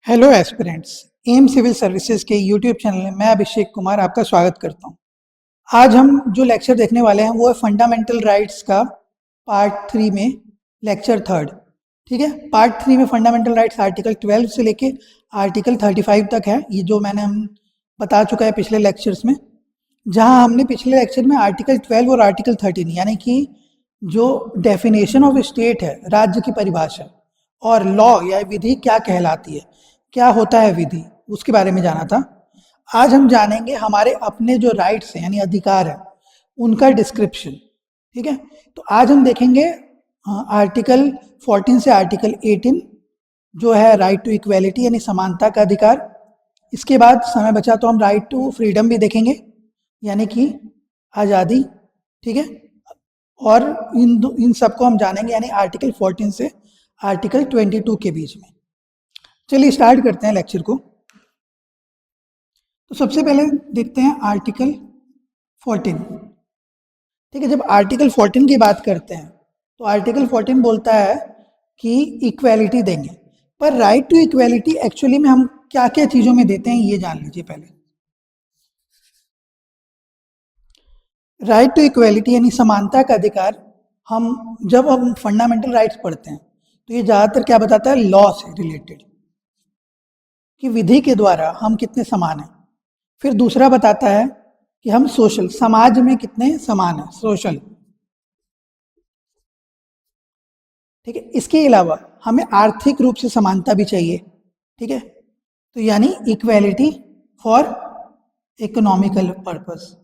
Hello aspirants. M civil services के YouTube channel में मैं अभिषेक कुमार आपका स्वागत करता हूं। आज हम जो लेक्चर देखने वाले हैं वो है फंडामेंटल राइट्स का पार्ट 3 में लेक्चर थर्ड। ठीक है, पार्ट 3 में फंडामेंटल राइट्स आर्टिकल 12 से लेके आर्टिकल 35 तक है। ये जो मैंने हम बता चुका है पिछले लेक्चर्स में, जहां हमने पिछले लेक्चर में आर्टिकल 12 और आर्टिकल 13 यानी कि जो डेफिनेशन ऑफ स्टेट है, राज्य की परिभाषा, और लॉ या विधि क्या कहलाती है, क्या होता है विधि, उसके बारे में जाना था। आज हम जानेंगे हमारे अपने जो राइट्स हैं यानी अधिकार है उनका डिस्क्रिप्शन। ठीक है, तो आज हम देखेंगे आर्टिकल 14 से आर्टिकल 18 जो है राइट टू इक्वेलिटी यानी समानता का अधिकार। इसके बाद समय बचा तो हम राइट टू फ्रीडम भी देखेंगे यानी कि आज़ादी। ठीक है, और इन सबको हम जानेंगे यानी आर्टिकल 14 से आर्टिकल 22 के बीच में। चलिए स्टार्ट करते हैं लेक्चर को। तो सबसे पहले देखते हैं आर्टिकल 14। ठीक है, जब आर्टिकल 14 की बात करते हैं तो आर्टिकल 14 बोलता है कि इक्वेलिटी देंगे, पर राइट टू इक्वेलिटी एक्चुअली में हम क्या क्या चीज़ों में देते हैं ये जान लीजिए पहले। राइट टू इक्वेलिटी यानी समानता का अधिकार, जब हम फंडामेंटल राइट्स पढ़ते हैं तो ये ज़्यादातर क्या बताता है, लॉ से रिलेटेड, कि विधि के द्वारा हम कितने समान हैं। फिर दूसरा बताता है कि हम सोशल, समाज में कितने समान हैं, सोशल। ठीक है, इसके अलावा हमें आर्थिक रूप से समानता भी चाहिए। ठीक है, तो यानी इक्वेलिटी फॉर इकोनॉमिकल पर्पस।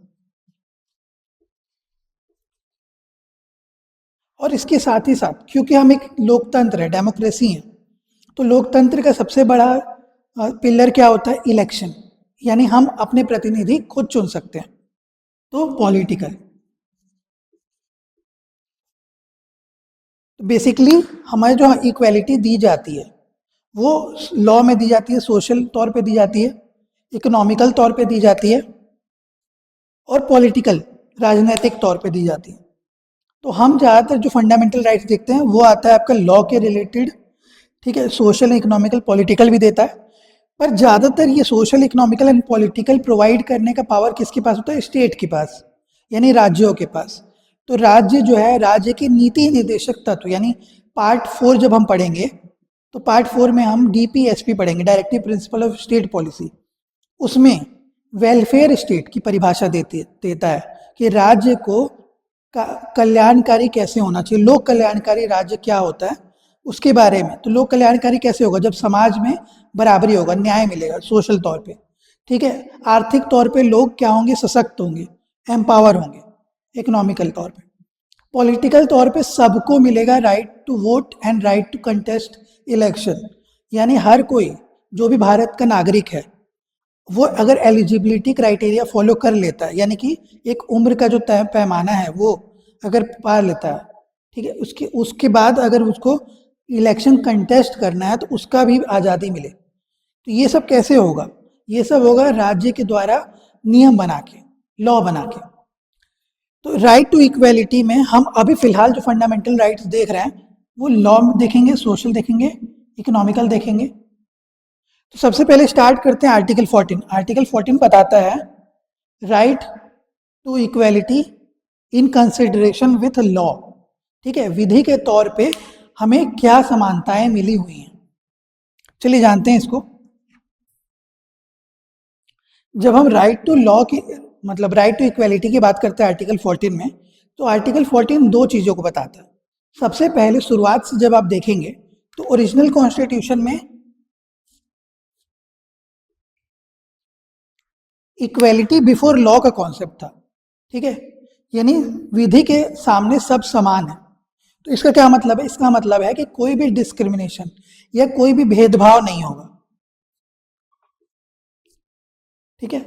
और इसके साथ ही साथ क्योंकि हम एक लोकतंत्र है, डेमोक्रेसी है, तो लोकतंत्र का सबसे बड़ा पिलर क्या होता है, इलेक्शन, यानी हम अपने प्रतिनिधि खुद चुन सकते हैं, तो पॉलिटिकल। बेसिकली हमें जो इक्वेलिटी दी जाती है वो लॉ में दी जाती है, सोशल तौर पे दी जाती है, इकोनॉमिकल तौर पे दी जाती है, और पॉलिटिकल, राजनीतिक तौर पे दी जाती है। तो हम ज़्यादातर जो फंडामेंटल राइट्स देखते हैं वो आता है आपका लॉ के रिलेटेड। ठीक है, सोशल, इकोनॉमिकल, पॉलिटिकल भी देता है, पर ज़्यादातर ये social, economical and political provide करने का पावर किसके पास होता है, स्टेट के पास, यानी राज्यों के पास। तो राज्य जो है, राज्य के नीति निर्देशक तत्व, यानी पार्ट 4 जब हम पढ़ेंगे तो पार्ट 4 में हम DPSP पढ़ेंगे, directive principle of state policy. उसमें वेलफेयर स्टेट की परिभाषा देता है कि राज्य को कल्याणकारी कैसे होना चाहिए, लोक कल्याणकारी राज्य क्या होता है उसके बारे में। तो लोक कल्याणकारी कैसे होगा, जब समाज में बराबरी होगा, न्याय मिलेगा सोशल तौर पे। ठीक है, आर्थिक तौर पे लोग क्या होंगे, सशक्त होंगे, एम्पावर होंगे, इकोनॉमिकल तौर पे। पॉलिटिकल तौर पे सबको मिलेगा right to vote and right to contest election, यानी हर कोई जो भी भारत का नागरिक है वो अगर एलिजिबिलिटी क्राइटेरिया फॉलो कर लेता है, यानी कि एक उम्र का जो तय पैमाना है वो अगर पार लेता है, ठीक है, उसके बाद अगर उसको इलेक्शन कंटेस्ट करना है तो उसका भी आज़ादी मिले। तो ये सब कैसे होगा, ये सब होगा राज्य के द्वारा नियम बना के, लॉ बना के। तो राइट टू इक्वेलिटी में हम अभी फिलहाल जो फंडामेंटल राइट्स देख रहे हैं वो लॉ देखेंगे, सोशल देखेंगे, इकोनॉमिकल देखेंगे। तो सबसे पहले स्टार्ट करते हैं आर्टिकल 14। आर्टिकल 14 बताता है right to equality in consideration with law. ठीक है, विधि के तौर पे हमें क्या समानताएं मिली हुई हैं, चलिए जानते हैं इसको। जब हम राइट टू लॉ की, मतलब राइट टू इक्वेलिटी की बात करते हैं आर्टिकल 14 में, तो आर्टिकल 14 दो चीज़ों को बताता है। सबसे पहले शुरुआत से जब आप देखेंगे तो ओरिजिनल कॉन्स्टिट्यूशन में इक्वेलिटी बिफोर लॉ का कॉन्सेप्ट था। ठीक है, यानी विधि के सामने सब समान है। तो इसका क्या मतलब है, इसका मतलब है कि कोई भी डिस्क्रिमिनेशन या कोई भी भेदभाव नहीं होगा। ठीक है,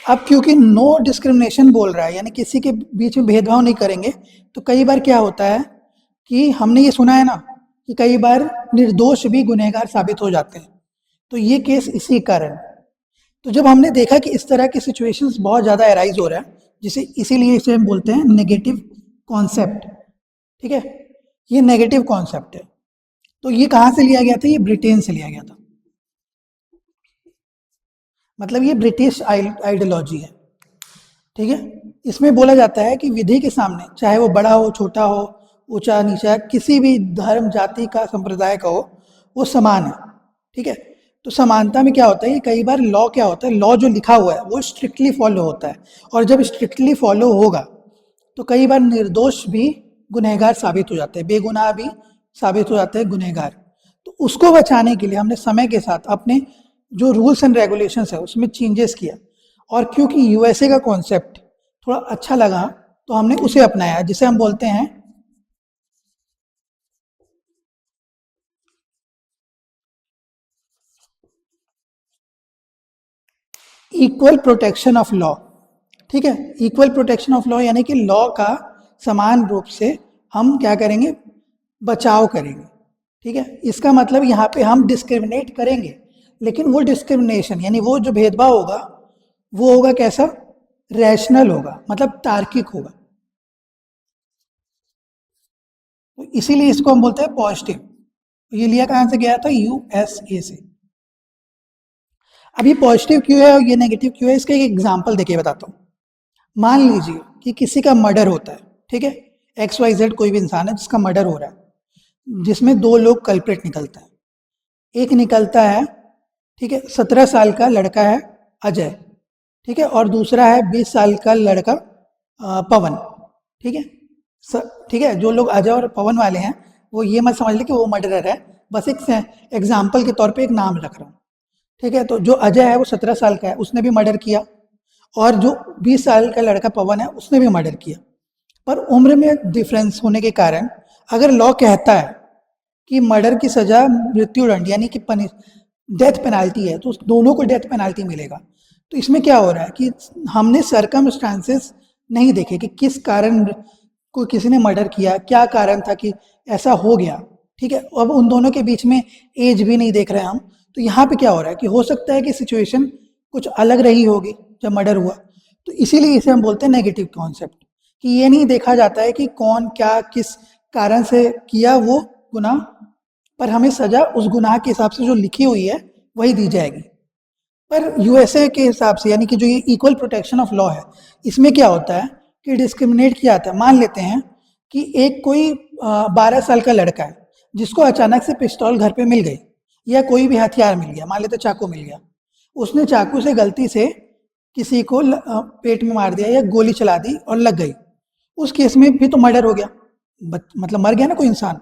अब क्योंकि नो डिस्क्रिमिनेशन बोल रहा है, यानी किसी के बीच में भेदभाव नहीं करेंगे, तो कई बार क्या होता है कि हमने ये सुना है ना कि कई बार निर्दोष भी गुनहगार साबित हो जाते हैं। तो ये केस इसी कारण। तो जब हमने देखा कि इस तरह की सिचुएशंस बहुत ज़्यादा अराइज हो रहा है, जिसे इसीलिए इसे हम बोलते हैं नेगेटिव कॉन्सेप्ट। ठीक है, ये नेगेटिव कॉन्सेप्ट है। तो ये कहाँ से लिया गया था, ये ब्रिटेन से लिया गया था। मतलब ये ब्रिटिश आइडियोलॉजी है, ठीक है। इसमें बोला जाता है कि विधि के सामने चाहे वो बड़ा हो, छोटा हो, ऊंचा नीचा, किसी भी धर्म, जाति का, संप्रदाय का हो, वो समान है, ठीक है। तो समानता में क्या होता है कि कई बार लॉ क्या होता है, लॉ जो लिखा हुआ है वो स्ट्रिक्टली फॉलो होता है, और जब स्ट्रिक्टली फॉलो होगा तो कई बार निर्दोष भी गुनहगार साबित हो जाते हैं, बेगुनाह भी साबित हो जाते हैं गुनहगार। तो उसको बचाने के लिए हमने समय के साथ अपने जो रूल्स एंड रेगुलेशंस है उसमें चेंजेस किया, और क्योंकि यूएसए का कॉन्सेप्ट थोड़ा अच्छा लगा तो हमने उसे अपनाया, जिसे हम बोलते हैं इक्वल प्रोटेक्शन ऑफ लॉ, ठीक है। इक्वल प्रोटेक्शन ऑफ लॉ यानी कि लॉ का समान रूप से हम क्या करेंगे, बचाव करेंगे, ठीक है। इसका मतलब यहाँ पे हम डिस्क्रिमिनेट करेंगे, लेकिन वो डिस्क्रिमिनेशन यानी वो जो भेदभाव होगा वो होगा कैसा, रैशनल होगा, मतलब तार्किक होगा। तो इसीलिए इसको हम बोलते हैं पॉजिटिव। ये लिया कहाँ से गया था, यूएसए से। अब ये पॉजिटिव क्यों है और ये नेगेटिव क्यों है, इसका एक एग्जाम्पल देके बताता हूँ। मान लीजिए कि किसी का मर्डर होता है, ठीक है, XYZ कोई भी इंसान है जिसका मर्डर हो रहा है, जिसमें दो लोग कल्प्रिट निकलता है। एक निकलता है, ठीक है, 17 साल का लड़का है अजय, ठीक है, और दूसरा है 20 साल का लड़का पवन, ठीक है। ठीक है, जो लोग अजय और पवन वाले हैं वो ये मत समझ ले कि वो मर्डरर है, बस एक एग्जाम्पल के तौर पे एक नाम रख रहा हूँ, ठीक है। तो जो अजय है वो 17 साल का है, उसने भी मर्डर किया, और जो 20 साल का लड़का पवन है उसने भी मर्डर किया। पर उम्र में डिफरेंस होने के कारण अगर लॉ कहता है कि मर्डर की सजा मृत्युदंड यानी कि डेथ पेनाल्टी है, तो उस दोनों को डेथ पेनाल्टी मिलेगा। तो इसमें क्या हो रहा है कि हमने सरकमस्टांसेस नहीं देखे कि किस कारण को किसी ने मर्डर किया, क्या कारण था कि ऐसा हो गया, ठीक है। अब उन दोनों के बीच में एज भी नहीं देख रहे हम। तो यहाँ पे क्या हो रहा है कि हो सकता है कि सिचुएशन कुछ अलग रही होगी जब मर्डर हुआ। तो इसीलिए इसे हम बोलते हैं नेगेटिव कॉन्सेप्ट, कि ये नहीं देखा जाता है कि कौन क्या किस कारण से किया वो गुनाह, पर हमें सजा उस गुनाह के हिसाब से जो लिखी हुई है वही दी जाएगी। पर यूएसए के हिसाब से यानी कि जो ये इक्वल प्रोटेक्शन ऑफ लॉ है, इसमें क्या होता है कि डिस्क्रिमिनेट किया जाता है। मान लेते हैं कि एक कोई 12 साल का लड़का है जिसको अचानक से पिस्तौल घर पे मिल गई, या कोई भी हथियार मिल गया, मान लेते चाकू मिल गया, उसने चाकू से गलती से किसी को पेट में मार दिया या गोली चला दी और लग गई, उस केस में भी तो मर्डर हो गया, मतलब मर गया ना कोई इंसान।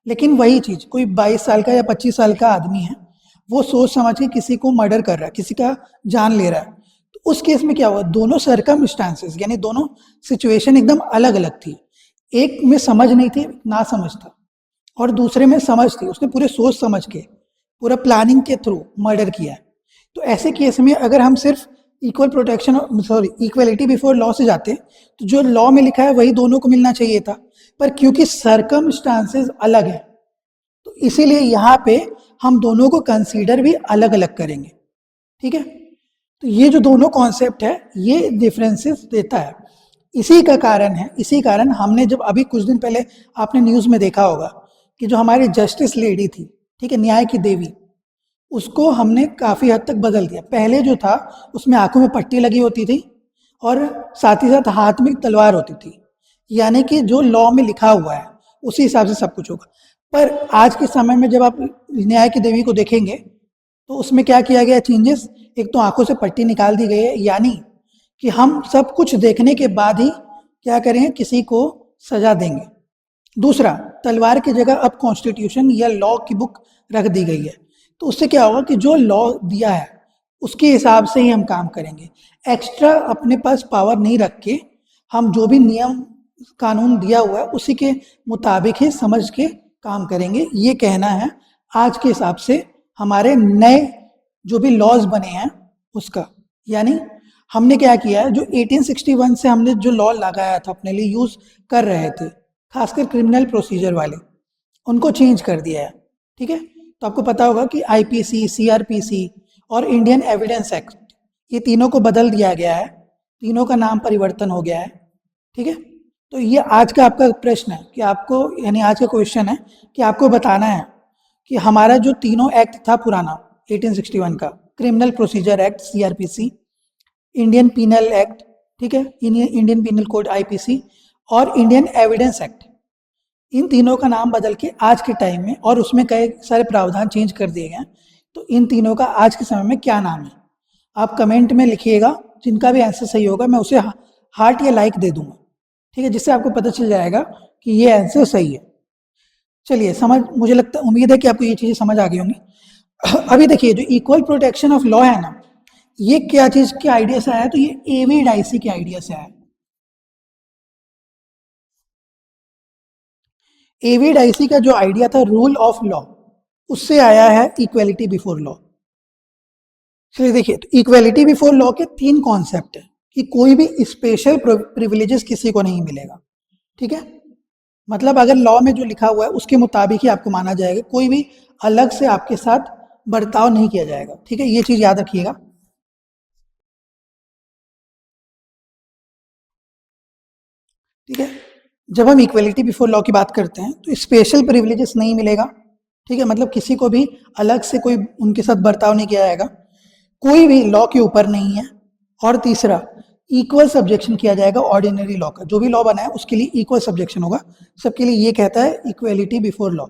लेकिन वही चीज कोई 22 साल का या 25 साल का आदमी है, वो सोच समझ के किसी को मर्डर कर रहा है, किसी का जान ले रहा है, तो उस केस में क्या हुआ, दोनों सरकमस्टांसेस यानी दोनों सिचुएशन एकदम अलग अलग थी। एक में समझ नहीं थी, ना समझ था, और दूसरे में समझ थी, उसने पूरे सोच समझ के पूरा प्लानिंग के थ्रू मर्डर किया है। तो ऐसे केस में अगर हम सिर्फ equal protection equality before law से जाते तो जो लॉ में लिखा है वही दोनों को मिलना चाहिए था, पर क्योंकि सरकमस्टांसेस अलग है तो इसीलिए यहाँ पे हम दोनों को कंसीडर भी अलग अलग करेंगे, ठीक है। तो ये जो दोनों कॉन्सेप्ट है ये डिफरेंसेस देता है, इसी का कारण है, इसी कारण हमने जब अभी कुछ दिन पहले आपने न्यूज़ में देखा होगा कि जो हमारी जस्टिस लेडी थी, ठीक है, न्याय की देवी, उसको हमने काफ़ी हद तक बदल दिया। पहले जो था उसमें आंखों में पट्टी लगी होती थी और साथ ही साथ हाथ में तलवार होती थी, यानी कि जो लॉ में लिखा हुआ है उसी हिसाब से सब कुछ होगा। पर आज के समय में जब आप न्याय की देवी को देखेंगे तो उसमें क्या किया गया चेंजेस, एक तो आंखों से पट्टी निकाल दी गई है, यानी कि हम सब कुछ देखने के बाद ही क्या करेंगे, किसी को सजा देंगे। दूसरा, तलवार की जगह अब कॉन्स्टिट्यूशन या लॉ की बुक रख दी गई है, तो उससे क्या होगा कि जो लॉ दिया है उसके हिसाब से ही हम काम करेंगे। एक्स्ट्रा अपने पास पावर नहीं रख के हम जो भी नियम कानून दिया हुआ है उसी के मुताबिक ही समझ के काम करेंगे। ये कहना है आज के हिसाब से हमारे नए जो भी लॉज बने हैं उसका। यानी हमने क्या किया है, जो 1861 से हमने जो लॉ लगाया था अपने लिए यूज कर रहे थे, खासकर क्रिमिनल प्रोसीजर वाले, उनको चेंज कर दिया है, ठीक है। तो आपको पता होगा कि आईपीसी, सीआरपीसी और इंडियन एविडेंस एक्ट, ये तीनों को बदल दिया गया है, तीनों का नाम परिवर्तन हो गया है, ठीक है। तो ये आज का आपका प्रश्न है कि आपको, यानी आज का क्वेश्चन है कि आपको बताना है कि हमारा जो तीनों एक्ट था पुराना 1861 का, criminal procedure act CrPC, Indian penal act, ठीक है, इंडियन पीनल कोड आईपीसी, और इंडियन एविडेंस एक्ट। इन तीनों का नाम बदल के आज के टाइम में, और उसमें कई सारे प्रावधान चेंज कर दिए गए हैं, तो इन तीनों का आज के समय में क्या नाम है आप कमेंट में लिखिएगा। जिनका भी आंसर सही होगा मैं उसे हार्ट या लाइक दे दूंगा, ठीक है, जिससे आपको पता चल जाएगा कि ये आंसर सही है। चलिए, समझ, मुझे लगता, उम्मीद है कि आपको ये चीज़ें समझ आ गई होंगी। अभी देखिए, जो इक्वल प्रोटेक्शन ऑफ लॉ है ना, ये क्या चीज़ के आइडिया से आया है? तो ये एवी डाइसी के आइडिया से आया है। एवी डाइसी का जो आइडिया था रूल ऑफ लॉ, उससे आया है इक्वेलिटी बिफोर लॉ। चलिए देखिए, तो इक्वेलिटी बिफोर लॉ के 3 कॉन्सेप्ट है कि कोई भी स्पेशल प्रिविलेजेस किसी को नहीं मिलेगा, ठीक है, मतलब अगर लॉ में जो लिखा हुआ है उसके मुताबिक ही आपको माना जाएगा, कोई भी अलग से आपके साथ बर्ताव नहीं किया जाएगा, ठीक है, ये चीज याद रखिएगा। ठीक है, जब हम इक्वेलिटी बिफोर लॉ की बात करते हैं तो स्पेशल प्रिविलेजेस नहीं मिलेगा, ठीक है, मतलब किसी को भी अलग से कोई उनके साथ बर्ताव नहीं किया जाएगा, कोई भी लॉ के ऊपर नहीं है, और तीसरा इक्वल सब्जेक्शन किया जाएगा ऑर्डिनरी लॉ का, जो भी लॉ बना है उसके लिए इक्वल सब्जेक्शन होगा सबके लिए, ये कहता है इक्वेलिटी बिफोर लॉ।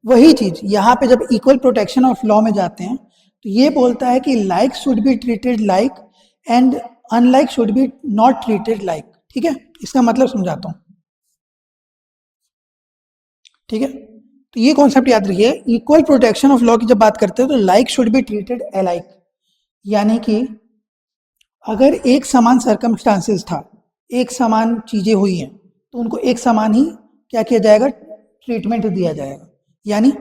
वही चीज यहाँ पे जब इक्वल प्रोटेक्शन ऑफ लॉ में जाते हैं तो ये बोलता है कि like should be treated like and unlike should be not treated like, ठीक है, इसका मतलब समझाता हूँ, ठीक है, तो ये कॉन्सेप्ट याद रखिए। इक्वल प्रोटेक्शन ऑफ लॉ की जब बात करते हैं तो like should be treated alike, यानी कि अगर एक समान सर्कमस्टांसेस था, एक समान चीजें हुई हैं, तो उनको एक समान ही क्या किया जाएगा, ट्रीटमेंट दिया जाएगा। यानी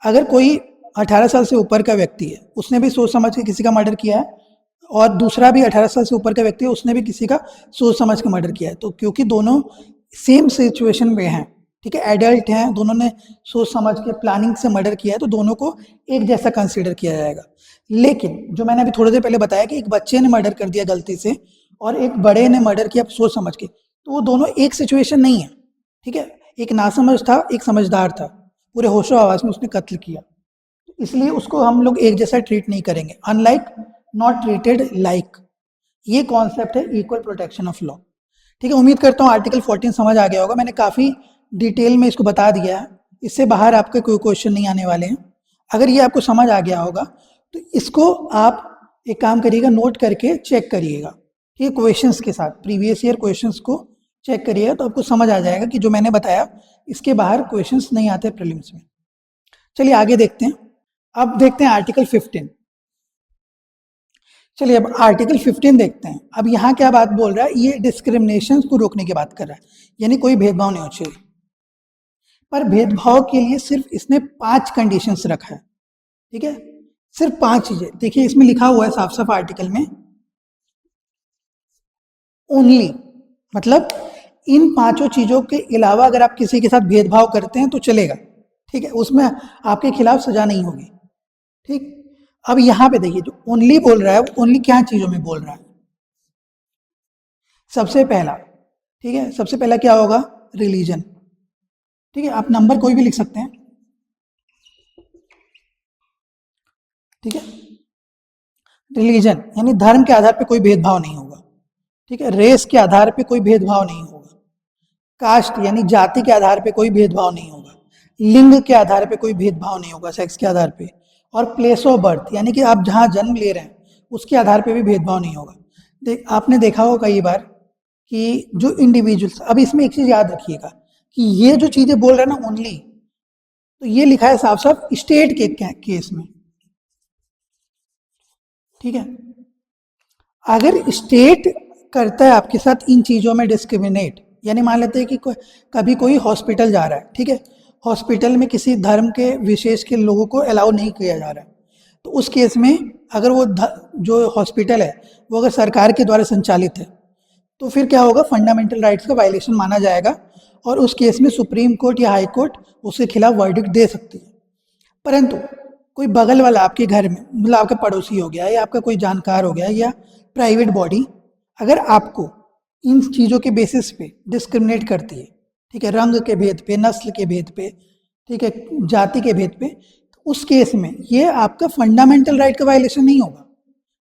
अगर कोई 18 साल से ऊपर का व्यक्ति है, उसने भी सोच समझ के किसी का मर्डर किया है, और दूसरा भी 18 साल से ऊपर का व्यक्ति है, उसने भी किसी का सोच समझ के मर्डर किया है, तो क्योंकि दोनों सेम सिचुएशन में हैं, ठीक है, एडल्ट हैं, दोनों ने सोच समझ के प्लानिंग से मर्डर किया है, तो दोनों को एक जैसा कंसीडर किया जाएगा। लेकिन जो मैंने अभी थोड़ी देर पहले बताया कि एक बच्चे ने मर्डर कर दिया गलती से और एक बड़े ने मर्डर किया सोच समझ के, तो वो दोनों एक सिचुएशन नहीं है, ठीक है, एक नासमझ था, एक समझदार था, पूरे होशो हवास में उसने कत्ल किया, इसलिए उसको हम लोग एक जैसा ट्रीट नहीं करेंगे, अनलाइक नॉट ट्रीटेड लाइक, ये कॉन्सेप्ट है इक्वल प्रोटेक्शन ऑफ लॉ, ठीक है। उम्मीद करता हूँ आर्टिकल 14 समझ आ गया होगा, मैंने काफ़ी डिटेल में इसको बता दिया है, इससे बाहर आपके कोई क्वेश्चन नहीं आने वाले हैं। अगर ये आपको समझ आ गया होगा तो इसको आप एक काम करिएगा, नोट करके चेक करिएगा, ठीक है, क्वेश्चंस के साथ प्रीवियस ईयर क्वेश्चंस को चेक करिएगा, तो आपको समझ आ जाएगा कि जो मैंने बताया इसके बाहर क्वेश्चंस नहीं आते प्रीलिम्स में। चलिए आगे देखते हैं, अब देखते हैं आर्टिकल 15। चलिए अब आर्टिकल 15 देखते हैं। अब यहाँ क्या बात बोल रहा है, ये डिस्क्रिमिनेशन को रोकने की बात कर रहा है, यानी कोई भेदभाव नहीं हो चाहिए, पर भेदभाव के लिए सिर्फ इसने 5 कंडीशंस रखा है, ठीक है, सिर्फ 5 चीजें। देखिए इसमें लिखा हुआ है साफ साफ आर्टिकल में, ओनली, मतलब इन 5 चीजों के अलावा अगर आप किसी के साथ भेदभाव करते हैं तो चलेगा, ठीक है, उसमें आपके खिलाफ सजा नहीं होगी, ठीक। अब यहां पे देखिए जो ओनली बोल रहा है, ओनली क्या चीजों में बोल रहा है, सबसे पहला, ठीक है, सबसे पहला क्या होगा, रिलीजन, ठीक है, आप नंबर कोई भी लिख सकते हैं, ठीक है, रिलीजन यानी धर्म के आधार पे कोई भेदभाव नहीं होगा, ठीक है, रेस के आधार पे कोई भेदभाव नहीं होगा, कास्ट यानी जाति के आधार पे कोई भेदभाव नहीं होगा, लिंग के आधार पे कोई भेदभाव नहीं होगा, सेक्स के आधार पे, और प्लेस ऑफ बर्थ यानी कि आप जहाँ जन्म ले रहे हैं उसके आधार पे भी भेदभाव नहीं होगा। आपने देखा होगा कई बार कि जो इंडिविजुअल्स, अब इसमें एक चीज याद रखिएगा कि ये जो चीजें बोल रहे हैं ना ओनली, तो ये लिखा है साफ साफ स्टेट के केस में, ठीक है, अगर स्टेट करता है आपके साथ इन चीजों में डिस्क्रिमिनेट, यानी मान लेते हैं कि कभी कोई हॉस्पिटल जा रहा है, ठीक है, हॉस्पिटल में किसी धर्म के विशेष के लोगों को अलाउ नहीं किया जा रहा है, तो उस केस में अगर वो जो हॉस्पिटल है वो अगर सरकार के द्वारा संचालित है तो फिर क्या होगा, फंडामेंटल राइट्स का वायलेशन माना जाएगा, और उस केस में सुप्रीम कोर्ट या हाई कोर्ट उसके खिलाफ वर्डिक्ट दे सकती है। परंतु कोई बगल वाला आपके घर में, मतलब आपका पड़ोसी हो गया या आपका कोई जानकार हो गया या प्राइवेट बॉडी, अगर आपको इन चीज़ों के बेसिस पे डिस्क्रिमिनेट करती है, ठीक है, रंग के भेद पे, नस्ल के भेद पे, ठीक है, जाति के भेद पे, तो उस केस में ये आपका फंडामेंटल राइट का वायलेशन नहीं होगा,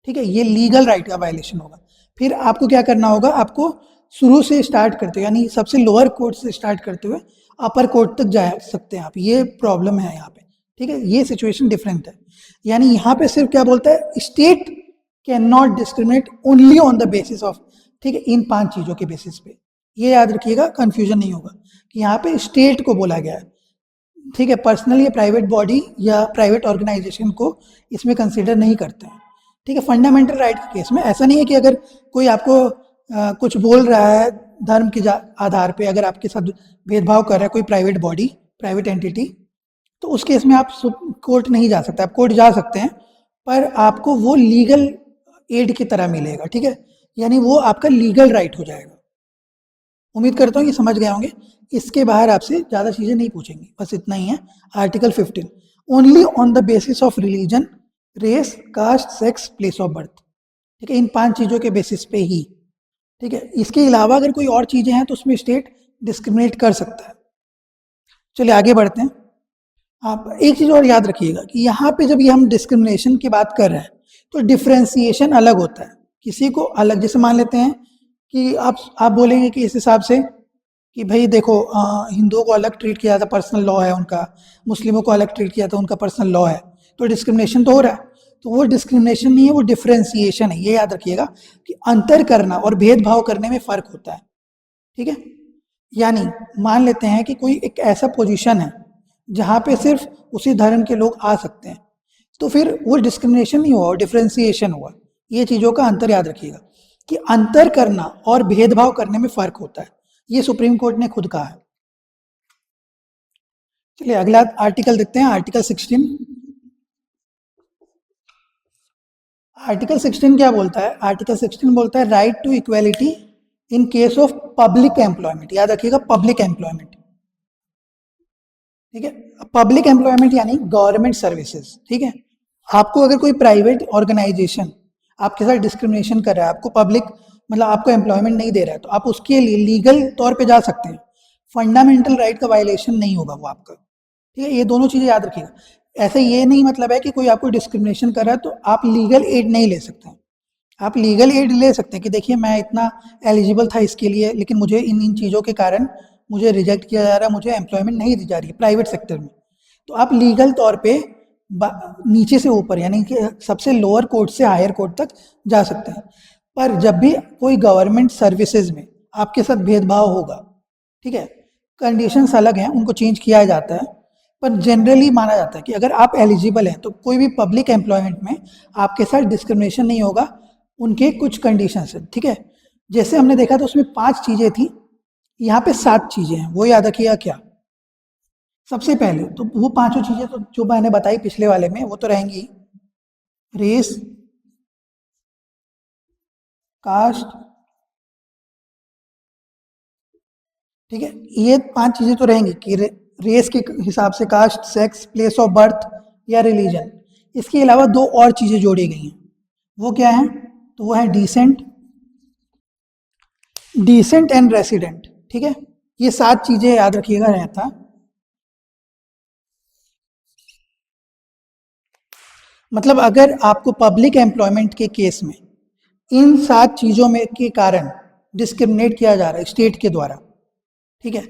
ठीक है, ये लीगल राइट का वायलेशन होगा। फिर आपको क्या करना होगा, आपको शुरू से स्टार्ट करते हुए यानी सबसे लोअर कोर्ट से स्टार्ट करते हुए अपर कोर्ट तक जा सकते हैं आप, ये प्रॉब्लम है यहाँ पे। ठीक है, ये सिचुएशन डिफरेंट है। यानी यहाँ पे सिर्फ क्या बोलता है, state can not discriminate only on the basis of, ठीक है, इन 5 चीज़ों के बेसिस पे। ये याद रखिएगा, कंफ्यूजन नहीं होगा कि यहाँ पे स्टेट को बोला गया है। ठीक है, पर्सनल या प्राइवेट बॉडी या प्राइवेट ऑर्गेनाइजेशन को इसमें कंसिडर नहीं करते हैं। ठीक है, फंडामेंटल राइट के केस में ऐसा नहीं है कि अगर कोई आपको कुछ बोल रहा है धर्म के आधार पे, अगर आपके साथ भेदभाव कर रहा है कोई प्राइवेट बॉडी, प्राइवेट एंटिटी, तो उस केस में आप कोर्ट नहीं जा सकते। आप कोर्ट जा सकते हैं पर आपको वो लीगल एड की तरह मिलेगा। ठीक है, यानी वो आपका लीगल राइट हो जाएगा। उम्मीद करता हूँ ये समझ गए होंगे। इसके बाहर आपसे ज़्यादा चीज़ें नहीं पूछेंगे, बस इतना ही है। Article 15, only on the basis of religion, race, caste, sex, place of birth. ठीक है, इन 5 चीज़ों के बेसिस पे ही। ठीक है, इसके अलावा अगर कोई और चीज़ें हैं तो उसमें स्टेट डिस्क्रिमिनेट कर सकता है। चलिए आगे बढ़ते हैं। आप एक चीज़ और याद रखिएगा कि यहाँ पे जब ये हम डिस्क्रिमिनेशन की बात कर रहे हैं तो डिफ्रेंसिएशन अलग होता है, किसी को अलग। जैसे मान लेते हैं कि आप बोलेंगे कि इस हिसाब से कि भाई देखो, हिंदुओं को अलग ट्रीट किया था, पर्सनल लॉ है उनका, मुस्लिमों को अलग ट्रीट किया था, उनका पर्सनल लॉ है, तो डिस्क्रिमिनेशन तो हो रहा है। तो वो डिस्क्रिमिनेशन नहीं है, वो डिफ्रेंसिएशन है। ये याद रखिएगा कि अंतर करना और भेदभाव करने में फ़र्क होता है। ठीक है, यानी मान लेते हैं कि कोई एक ऐसा पोजीशन है जहाँ पे सिर्फ उसी धर्म के लोग आ सकते हैं, तो फिर वो डिस्क्रिमिनेशन नहीं हुआ, डिफ्रेंसिएशन हुआ। ये चीज़ों का अंतर याद रखिएगा कि अंतर करना और भेदभाव करने में फ़र्क होता है। ये सुप्रीम कोर्ट ने खुद कहा है। चलिए अगला आर्टिकल देखते हैं, आर्टिकल 16। आर्टिकल 16 क्या बोलता है? आर्टिकल 16 बोलता है right to equality in case of public employment. याद रखिएगा, पब्लिक एम्प्लॉयमेंट। ठीक है, पब्लिक एम्प्लॉयमेंट यानी गवर्नमेंट सर्विसेज। ठीक है, आपको अगर कोई प्राइवेट ऑर्गेनाइजेशन आपके साथ डिस्क्रिमिनेशन कर रहा है, आपको पब्लिक मतलब आपको एम्प्लॉयमेंट नहीं दे रहा है, तो आप उसके लिए लीगल तौर पे जा सकते हैं। फंडामेंटल राइट का वायलेशन नहीं होगा वो आपका। ठीक है, ये दोनों चीज़ें याद रखिएगा। ऐसे ये नहीं मतलब है कि कोई आपको डिस्क्रिमिनेशन कर रहा है तो आप लीगल एड नहीं ले सकते हैं। आप लीगल एड ले सकते हैं कि देखिए मैं इतना एलिजिबल था इसके लिए, लेकिन मुझे इन इन चीज़ों के कारण मुझे रिजेक्ट किया जा रहा है, मुझे एम्प्लॉयमेंट नहीं दी जा रही है प्राइवेट सेक्टर में। तो आप लीगल तौर पे नीचे से ऊपर यानी कि सबसे लोअर कोर्ट से हायर कोर्ट तक जा सकते हैं। पर जब भी कोई गवर्नमेंट सर्विसेज में आपके साथ भेदभाव होगा, ठीक है, कंडीशंस अलग हैं, उनको चेंज किया जाता है, पर जनरली माना जाता है कि अगर आप एलिजिबल हैं तो कोई भी पब्लिक एम्प्लॉयमेंट में आपके साथ डिस्क्रिमिनेशन नहीं होगा। उनके कुछ कंडीशंस हैं। ठीक है, जैसे हमने देखा था उसमें 5 चीज़ें थी, यहाँ पे 7 चीज़ें हैं। वो याद रखिएगा क्या? सबसे पहले तो वो 5 चीज़ें तो जो मैंने बताई पिछले वाले में वो तो रहेंगी, रेस, कास्ट। ठीक है, ये 5 चीज़ें तो रहेंगी कि रेस के हिसाब से caste, sex, place of birth या रिलीजन। इसके अलावा 2 और चीज़ें जोड़ी गई हैं। वो क्या है? तो वो है डिसेंट एंड रेसिडेंट। ठीक है, ये 7 चीज़ें याद रखिएगा रहता। मतलब अगर आपको पब्लिक एम्प्लॉयमेंट के केस में इन 7 चीज़ों में के कारण डिस्क्रिमिनेट किया जा रहा है स्टेट के द्वारा, ठीक है,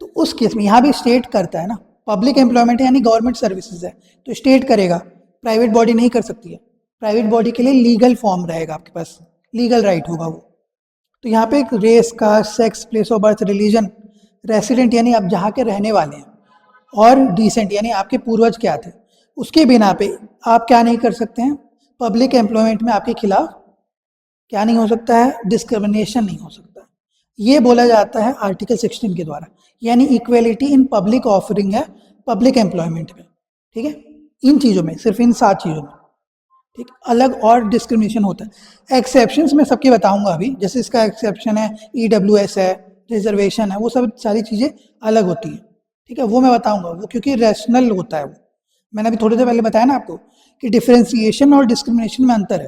तो उस केस में यहाँ भी स्टेट करता है ना। पब्लिक एम्प्लॉयमेंट यानी गवर्नमेंट सर्विसेज है तो स्टेट करेगा, प्राइवेट बॉडी नहीं कर सकती है। प्राइवेट बॉडी के लिए लीगल फॉर्म रहेगा आपके पास, लीगल राइट होगा वो। तो यहाँ पे एक race, caste, sex, place of birth, religion, resident यानी आप जहाँ के रहने वाले हैं, और डिसेंट यानी आपके पूर्वज क्या थे, उसके बिना पे आप क्या नहीं कर सकते हैं, पब्लिक एम्प्लॉयमेंट में आपके खिलाफ क्या नहीं हो सकता है, डिस्क्रिमिनेशन नहीं हो सकता। ये बोला जाता है आर्टिकल 16 के द्वारा, यानी इक्वेलिटी इन पब्लिक ऑफरिंग है पब्लिक एम्प्लॉयमेंट में। ठीक है, इन चीज़ों में, सिर्फ इन 7 चीज़ों में। ठीक, अलग और डिस्क्रिमिनेशन होता है। एक्सेप्शंस मैं सबके बताऊंगा अभी, जैसे इसका एक्सेप्शन है EWS है, रिजर्वेशन है, वो सब सारी चीज़ें अलग होती हैं। ठीक है, वो मैं बताऊंगा, वो क्योंकि रैशनल होता है। वो मैंने अभी थोड़ी देर पहले बताया ना आपको कि डिफ्रेंसिएशन और डिस्क्रिमिनेशन में अंतर है,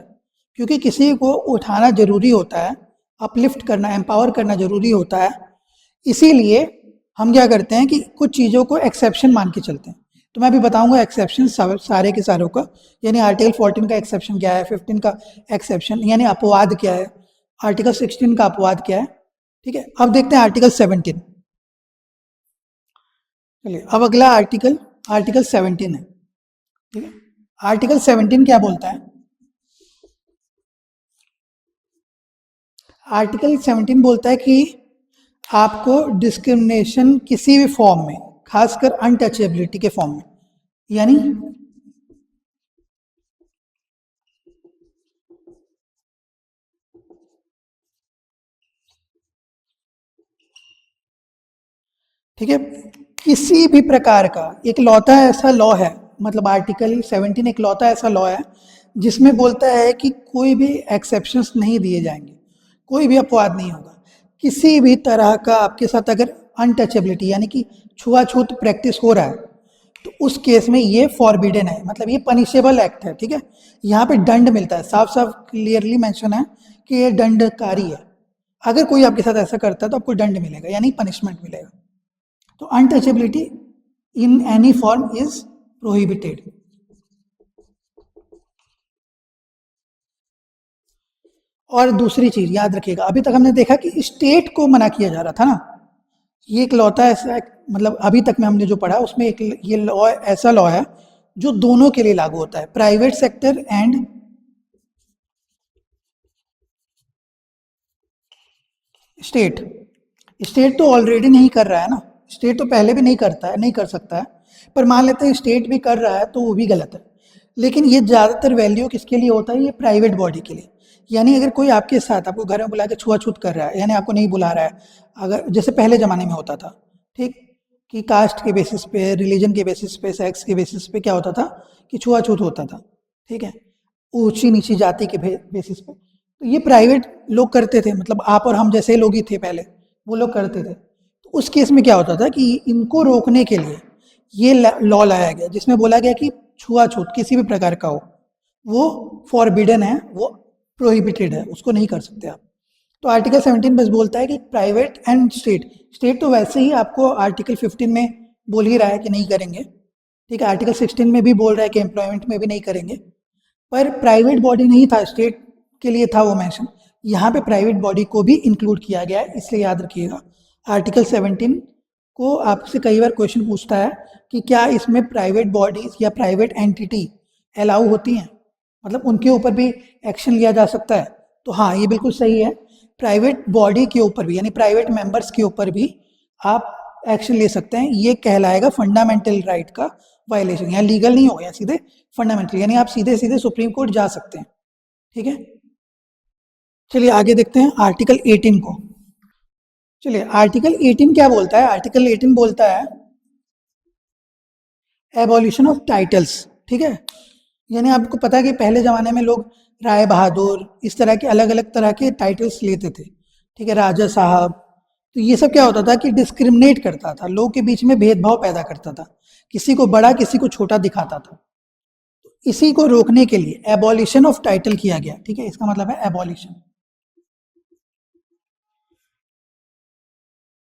क्योंकि किसी को उठाना जरूरी होता है, अपलिफ्ट करना, एम्पावर करना जरूरी होता है। इसीलिए हम क्या करते हैं कि कुछ चीज़ों को एक्सेप्शन मान के चलते हैं। तो मैं अभी बताऊंगा एक्सेप्शन सारे के सारों का, यानी आर्टिकल 14 का एक्सेप्शन क्या है, 15 का एक्सेप्शन यानी अपवाद क्या है, आर्टिकल 16 का अपवाद क्या है। ठीक है, अब देखते हैं आर्टिकल 17। चलिए अब अगला आर्टिकल आर्टिकल 17 है। ठीक है, आर्टिकल 17 क्या बोलता है? आर्टिकल 17 बोलता है कि आपको डिस्क्रिमिनेशन किसी भी फॉर्म में, खासकर अनटचेबिलिटी के फॉर्म में, यानी ठीक है, किसी भी प्रकार का एक लौता ऐसा लॉ है, मतलब आर्टिकल 17 एक लौता ऐसा लॉ है जिसमें बोलता है कि कोई भी एक्सेप्शंस नहीं दिए जाएंगे, कोई भी अपवाद नहीं होगा। किसी भी तरह का आपके साथ अगर अनटचेबिलिटी यानी कि छुआछूत प्रैक्टिस हो रहा है तो उस केस में ये फॉरबिडन है, मतलब ये पनिशेबल एक्ट है। ठीक है, यहाँ पे दंड मिलता है, साफ साफ क्लियरली मेंशन है कि ये दंडकारी है। अगर कोई आपके साथ ऐसा करता है तो आपको दंड मिलेगा यानी पनिशमेंट मिलेगा। तो untouchability in any form is prohibited. और दूसरी चीज याद रखिएगा, अभी तक हमने देखा कि स्टेट को मना किया जा रहा था ना, ये एक लॉ था ऐसा, मतलब अभी तक में हमने जो पढ़ा उसमें एक ये लॉ ऐसा लॉ है जो दोनों के लिए लागू होता है, private sector and state. State तो ऑलरेडी नहीं कर रहा है ना, स्टेट तो पहले भी नहीं करता है, नहीं कर सकता है, पर मान लेते हैं स्टेट भी कर रहा है तो वो भी गलत है। लेकिन ये ज़्यादातर वैल्यू किसके लिए होता है? ये प्राइवेट बॉडी के लिए। यानी अगर कोई आपके साथ आपको घर में बुला के छुआछूत कर रहा है, यानी आपको नहीं बुला रहा है, अगर जैसे पहले ज़माने में होता था, ठीक, कि कास्ट के बेसिस पे, रिलीजन के बेसिस पे, सेक्स के बेसिस पे क्या होता था कि छुआछूत होता था। ठीक है, ऊंची नीची जाति के बेसिस पे, तो ये प्राइवेट लोग करते थे, मतलब आप और हम जैसे लोग ही थे पहले, वो लोग करते थे। तो उस केस में क्या होता था कि इनको रोकने के लिए ये लॉ लाया गया जिसमें बोला गया कि छुआछूत किसी भी प्रकार का हो वो फॉरबिडन है, वो प्रोहिबिटेड है, उसको नहीं कर सकते आप। तो आर्टिकल 17 बस बोलता है कि प्राइवेट एंड स्टेट, स्टेट तो वैसे ही आपको आर्टिकल 15 में बोल ही रहा है कि नहीं करेंगे। ठीक है, आर्टिकल 16 में भी बोल रहा है कि एम्प्लॉयमेंट में भी नहीं करेंगे, पर प्राइवेट बॉडी नहीं था, स्टेट के लिए था वो मेंशन। यहाँ पे प्राइवेट बॉडी को भी इंक्लूड किया गया है, इसलिए याद रखिएगा आर्टिकल 17 को आपसे कई बार क्वेश्चन पूछता है कि क्या इसमें प्राइवेट बॉडीज या प्राइवेट एंटिटी अलाउ होती हैं, मतलब उनके ऊपर भी एक्शन लिया जा सकता है। तो हाँ, ये बिल्कुल सही है, प्राइवेट बॉडी के ऊपर भी यानी प्राइवेट मेंबर्स के ऊपर भी आप एक्शन ले सकते हैं। ये कहलाएगा फंडामेंटल राइट का वायलेशन, यहाँ लीगल नहीं होगा, सीधे फंडामेंटल, यानी आप सीधे सीधे सुप्रीम कोर्ट जा सकते हैं। ठीक है, चलिए आगे देखते हैं आर्टिकल 18 को। चलिए आर्टिकल 18 क्या बोलता है? आर्टिकल 18 बोलता है एबॉलिशन ऑफ टाइटल्स। ठीक है, यानी आपको पता है कि पहले ज़माने में लोग राय बहादुर इस तरह के अलग अलग तरह के टाइटल्स लेते थे। ठीक है, राजा साहब, तो ये सब क्या होता था कि डिस्क्रिमिनेट करता था, लोगों के बीच में भेदभाव पैदा करता था, किसी को बड़ा किसी को छोटा दिखाता था। तो इसी को रोकने के लिए एबॉलिशन ऑफ टाइटल किया गया। ठीक है, इसका मतलब है एबॉलिशन,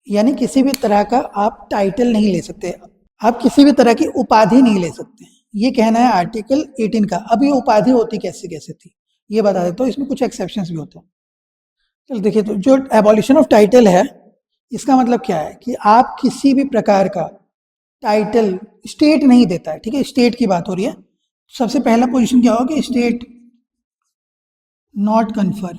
यानी किसी भी तरह का आप टाइटल नहीं ले सकते, आप किसी भी तरह की उपाधि नहीं ले सकते। ये कहना है आर्टिकल 18 का। अब ये उपाधि होती कैसे कैसे थी ये बता देता हूँ, इसमें कुछ एक्सेप्शंस भी होते हैं। चलो देखिए, तो जो एबॉलिशन ऑफ टाइटल है इसका मतलब क्या है कि आप किसी भी प्रकार का टाइटल स्टेट नहीं देता है। ठीक है, स्टेट की बात हो रही है, सबसे पहला पोजीशन क्या होगा कि स्टेट नॉट कन्फर,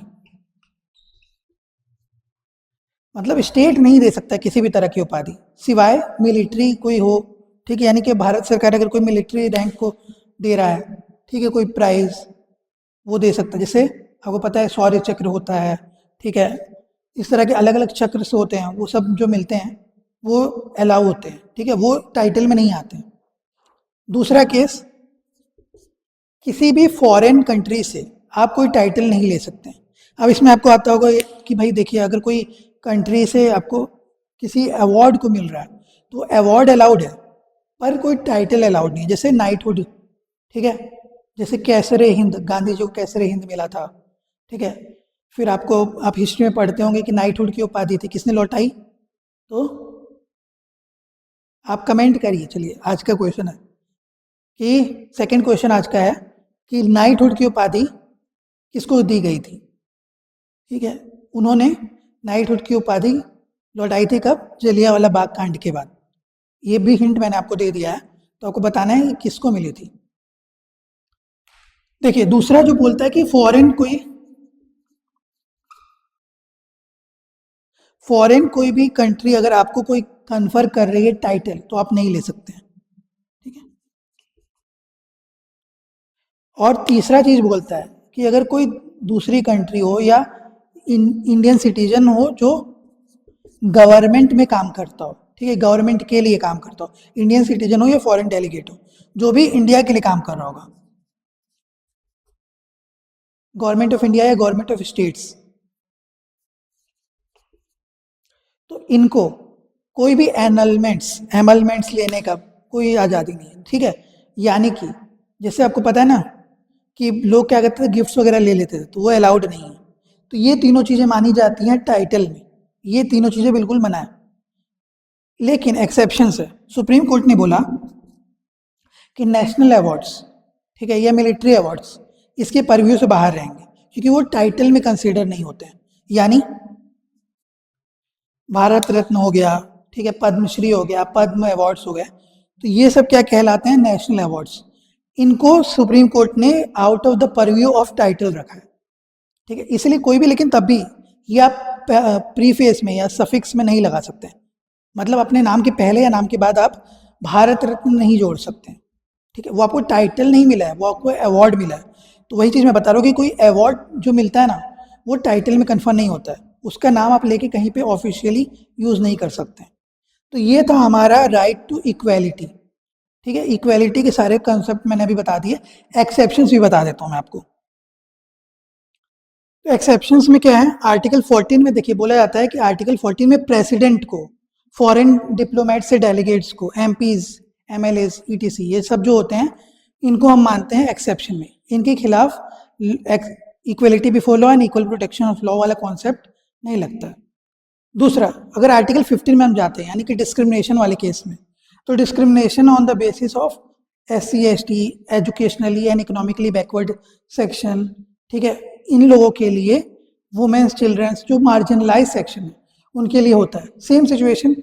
मतलब स्टेट नहीं दे सकता किसी भी तरह की उपाधि सिवाय मिलिट्री कोई हो। ठीक है, यानी कि भारत सरकार अगर कोई मिलिट्री रैंक को दे रहा है, ठीक है, कोई प्राइज वो दे सकता है, जैसे आपको पता है शौर्य चक्र होता है। ठीक है, इस तरह के अलग अलग चक्र से होते हैं, वो सब जो मिलते हैं वो अलाउ होते हैं। ठीक है, वो टाइटल में नहीं आते हैं। दूसरा केस, किसी भी फॉरेन कंट्री से आप कोई टाइटल नहीं ले सकते। अब इसमें आपको आता होगा कि भाई देखिए, अगर कोई कंट्री से आपको किसी अवार्ड को मिल रहा है तो अवार्ड अलाउड है पर कोई टाइटल अलाउड नहीं है, जैसे नाइटहुड। ठीक है, जैसे कैसरे हिंद, गांधी जी को कैसरे हिंद मिला था। ठीक है, फिर आपको आप हिस्ट्री में पढ़ते होंगे कि नाइटहुड की उपाधि थी, किसने लौटाई? तो आप कमेंट करिए, चलिए आज का क्वेश्चन है। कि सेकंड क्वेश्चन आज का है कि नाइटहुड की उपाधि किसको दी गई थी। ठीक है, उन्होंने नाइटहुड की उपाधि लौटाई थी कब? जलियांवाला बाग कांड के बाद। ये भी हिंट मैंने आपको दे दिया है, तो आपको बताना है किसको मिली थी। देखिए दूसरा जो बोलता है कि फॉरेन कोई भी कंट्री अगर आपको कोई कन्फर कर रही है टाइटल तो आप नहीं ले सकते हैं। ठीक है, और तीसरा चीज बोलता है कि अगर कोई दूसरी कंट्री हो या इंडियन सिटीजन हो जो गवर्नमेंट में काम करता हो, ठीक है, गवर्नमेंट के लिए काम करता हो, इंडियन सिटीजन हो या फॉरेन डेलीगेट हो, जो भी इंडिया के लिए काम कर रहा होगा, गवर्नमेंट ऑफ इंडिया या गवर्नमेंट ऑफ स्टेट्स, तो इनको कोई भी एमलमेंट्स लेने का कोई आज़ादी नहीं है। ठीक है, यानी कि जैसे आपको पता है ना कि लोग क्या करते थे, गिफ्ट्स वगैरह ले लेते थे, तो वो अलाउड नहीं है। तो ये तीनों चीज़ें मानी जाती हैं टाइटल में, ये तीनों चीज़ें बिल्कुल मना है। लेकिन एक्सेप्शंस है, सुप्रीम कोर्ट ने बोला कि नेशनल अवार्ड्स, ठीक है, या मिलिट्री अवार्ड्स इसके परव्यू से बाहर रहेंगे क्योंकि वो टाइटल में कंसीडर नहीं होते हैं। यानी भारत रत्न हो गया, ठीक है, पद्मश्री हो गया, पद्म अवार्ड्स हो गए, तो ये सब क्या कहलाते हैं? National awards. इनको सुप्रीम कोर्ट ने out of the purview of title रखा है। ठीक है, इसलिए कोई भी, लेकिन तब भी ये आप प्रीफेस में या सफिक्स में नहीं लगा सकते, मतलब अपने नाम के पहले या नाम के बाद आप भारत रत्न नहीं जोड़ सकते। ठीक है, वो आपको टाइटल नहीं मिला है, वो आपको अवार्ड मिला है। तो वही चीज़ मैं बता रहा हूँ कि कोई अवार्ड जो मिलता है ना, वो टाइटल में कन्फर्म नहीं होता है, उसका नाम आप लेके कहीं पे ऑफिशियली यूज़ नहीं कर सकते। तो ये था हमारा राइट टू इक्वेलिटी। ठीक है, इक्वेलिटी के सारे कंसेप्ट मैंने अभी बता दिए, एक्सेप्शंस भी बता देता हूँ मैं आपको। तो एक्सेप्शंस में क्या है? आर्टिकल 14 में देखिए बोला जाता है कि आर्टिकल 14 में प्रेसिडेंट को, फॉरेन डिप्लोमेट से डेलीगेट्स को, एमपीज, एमएलएज, ईटीसी, ये सब जो होते हैं इनको हम मानते हैं एक्सेप्शन में। इनके खिलाफ equality before law and equal protection of law वाला कॉन्सेप्ट नहीं लगता। दूसरा, अगर आर्टिकल 15 में हम जाते हैं यानी कि डिस्क्रिमिनेशन वाले केस में, तो discrimination on the basis of SC ST, educationally and economically backward section, ठीक है, इन लोगों के लिए, वुमेन्स, चिल्ड्रंस, जो मार्जिनलाइज सेक्शन है उनके लिए होता है। सेम सिचुएशन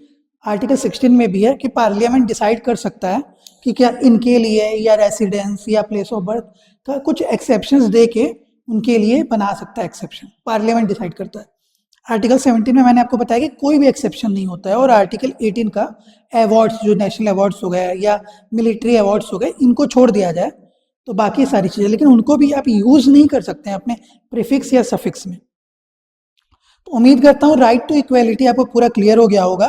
आर्टिकल 16 में भी है कि पार्लियामेंट डिसाइड कर सकता है कि क्या इनके लिए या रेसिडेंस या प्लेस ऑफ बर्थ का कुछ एक्सेप्शंस दे के उनके लिए बना सकता है एक्सेप्शन, पार्लियामेंट डिसाइड करता है। आर्टिकल 17 में मैंने आपको बताया कि कोई भी एक्सेप्शन नहीं होता है, और आर्टिकल 18 का अवार्ड्स, जो नेशनल अवार्ड्स हो गए या मिलिट्री अवार्ड्स हो गए, इनको छोड़ दिया जाए तो बाकी सारी चीज़ें, लेकिन उनको भी आप यूज़ नहीं कर सकते हैं अपने प्रीफिक्स या सफिक्स में। तो उम्मीद करता हूँ राइट टू इक्वेलिटी आपको पूरा क्लियर हो गया होगा।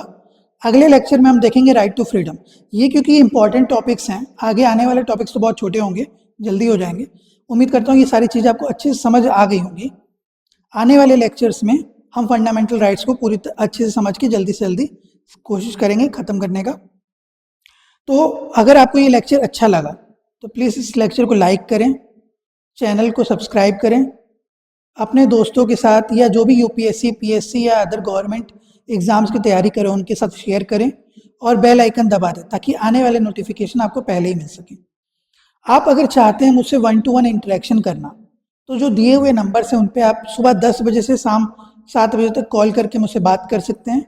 अगले लेक्चर में हम देखेंगे राइट टू फ्रीडम। ये क्योंकि इंपॉर्टेंट टॉपिक्स हैं, आगे आने वाले टॉपिक्स तो बहुत छोटे होंगे, जल्दी हो जाएंगे। उम्मीद करता हूँ ये सारी चीज़ें आपको अच्छे से समझ आ गई होंगी। आने वाले लेक्चर्स में हम फंडामेंटल राइट्स को पूरी अच्छे से समझ के जल्दी से जल्दी कोशिश करेंगे ख़त्म करने का। तो अगर आपको ये लेक्चर अच्छा लगा तो प्लीज़ इस लेक्चर को लाइक करें, चैनल को सब्सक्राइब करें, अपने दोस्तों के साथ या जो भी UPSC, PSC या अदर गवर्नमेंट एग्ज़ाम्स की तैयारी करें उनके साथ शेयर करें, और बेल आइकन दबा दें ताकि आने वाले नोटिफिकेशन आपको पहले ही मिल सके। आप अगर चाहते हैं मुझसे 1-to-1 इंटरेक्शन करना, तो जो दिए हुए नंबर से उन पर आप सुबह 10 बजे से शाम 7 बजे तक कॉल करके मुझसे बात कर सकते हैं।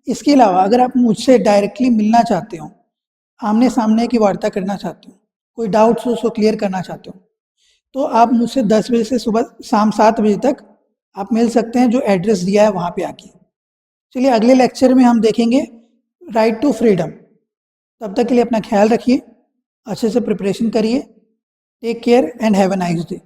इसके अलावा अगर आप मुझसे डायरेक्टली मिलना चाहते हो, आमने सामने की वार्ता करना चाहते हो, कोई डाउट्स हो उसको क्लियर करना चाहते हो, तो आप मुझसे 10 बजे से सुबह शाम 7 बजे तक आप मिल सकते हैं, जो एड्रेस दिया है वहाँ पे आके। चलिए अगले लेक्चर में हम देखेंगे राइट टू फ्रीडम। तब तक के लिए अपना ख्याल रखिए, अच्छे से प्रिपरेशन करिए। Take care and have a nice day.